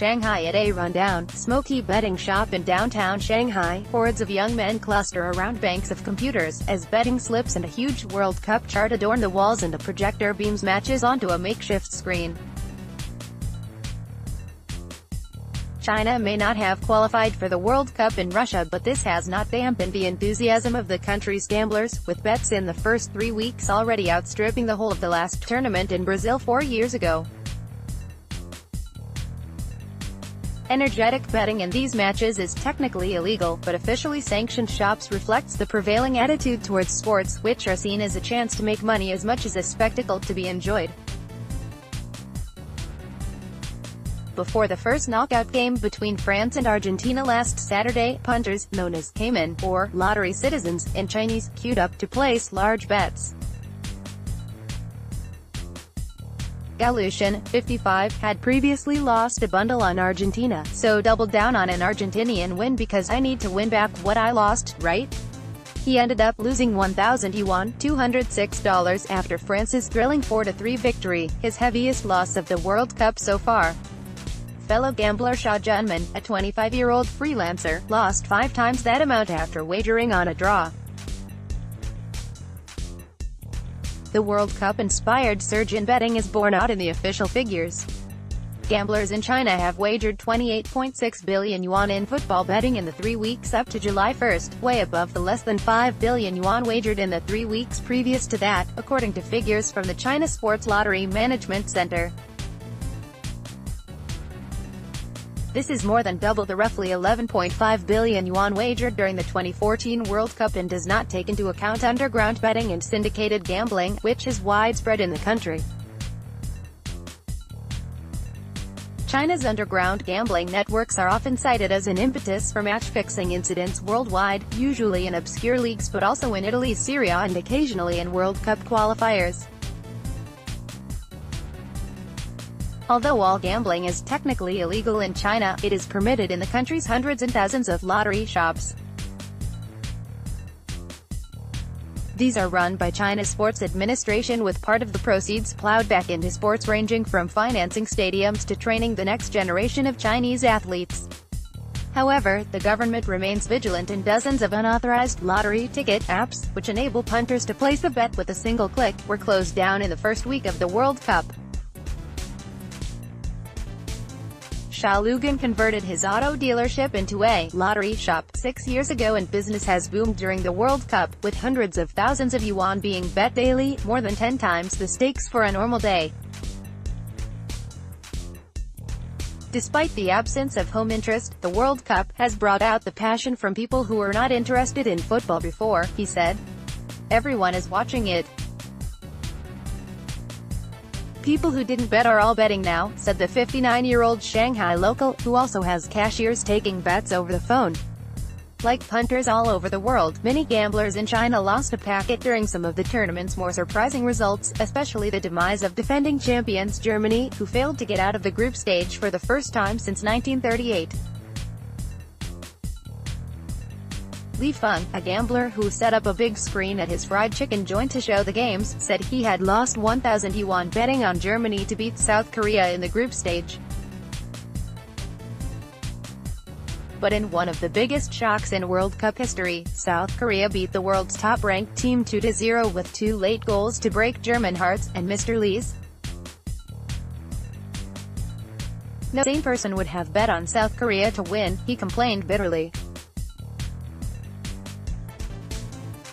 Shanghai AT A RUN-DOWN, smoky betting shop in downtown Shanghai. Hordes of young men cluster around banks of computers, as betting slips and a huge World Cup chart adorn the walls and a projector beams matches onto a makeshift screen. China may not have qualified for the World Cup in Russia, but this has not dampened the enthusiasm of the country's gamblers, with bets in the first 3 weeks already outstripping the whole of the last tournament in Brazil 4 years ago. Energetic betting in these matches is technically illegal, but officially sanctioned shops reflects the prevailing attitude towards sports, which are seen as a chance to make money as much as a spectacle to be enjoyed. Before the first knockout game between France and Argentina last Saturday, punters, known as Cayman, or lottery citizens, in Chinese, queued up to place large bets. Galushan, 55, had previously lost a bundle on Argentina, so doubled down on an Argentinian win because I need to win back what I lost, right? He ended up losing 1,000 yuan, $206, after France's thrilling 4-3 victory, his heaviest loss of the World Cup so far. Fellow gambler Sha Junman, a 25-year-old freelancer, lost 5 times that amount after wagering on a draw. The World Cup-inspired surge in betting is borne out in the official figures. Gamblers in China have wagered 28.6 billion yuan in football betting in the 3 weeks up to July 1, way above the less than 5 billion yuan wagered in the 3 weeks previous to that, according to figures from the China Sports Lottery Management Center. This is more than double the roughly 11.5 billion yuan wagered during the 2014 World Cup and does not take into account underground betting and syndicated gambling, which is widespread in the country. China's underground gambling networks are often cited as an impetus for match-fixing incidents worldwide, usually in obscure leagues but also in Italy, Syria and occasionally in World Cup qualifiers. Although all gambling is technically illegal in China, it is permitted in the country's hundreds and thousands of lottery shops. These are run by China's Sports Administration, with part of the proceeds plowed back into sports ranging from financing stadiums to training the next generation of Chinese athletes. However, the government remains vigilant, and dozens of unauthorized lottery ticket apps, which enable punters to place a bet with a single click, were closed down in the first week of the World Cup. Sha Lugan converted his auto dealership into a lottery shop 6 years ago, and business has boomed during the World Cup, with hundreds of thousands of yuan being bet daily, more than 10 times the stakes for a normal day. Despite the absence of home interest, the World Cup has brought out the passion from people who were not interested in football before, he said. Everyone is watching it. People who didn't bet are all betting now, said the 59-year-old Shanghai local, who also has cashiers taking bets over the phone. Like punters all over the world, many gamblers in China lost a packet during some of the tournament's more surprising results, especially the demise of defending champions Germany, who failed to get out of the group stage for the first time since 1938. Li Feng, a gambler who set up a big screen at his fried chicken joint to show the games, said he had lost 1,000 yuan betting on Germany to beat South Korea in the group stage. But in one of the biggest shocks in World Cup history, South Korea beat the world's top-ranked team 2-0 with 2 late goals to break German hearts, and Mr. Li's no sane person would have bet on South Korea to win, he complained bitterly.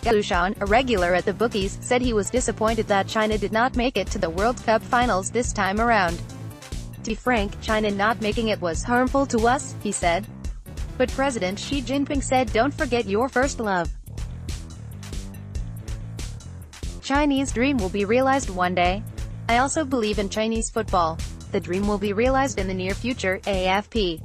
Galushan, a regular at the bookies, said he was disappointed that China did not make it to the World Cup finals this time around. To be frank, China not making it was harmful to us, he said. But President Xi Jinping said, "Don't forget your first love." Chinese dream will be realized one day. I also believe in Chinese football. The dream will be realized in the near future, AFP.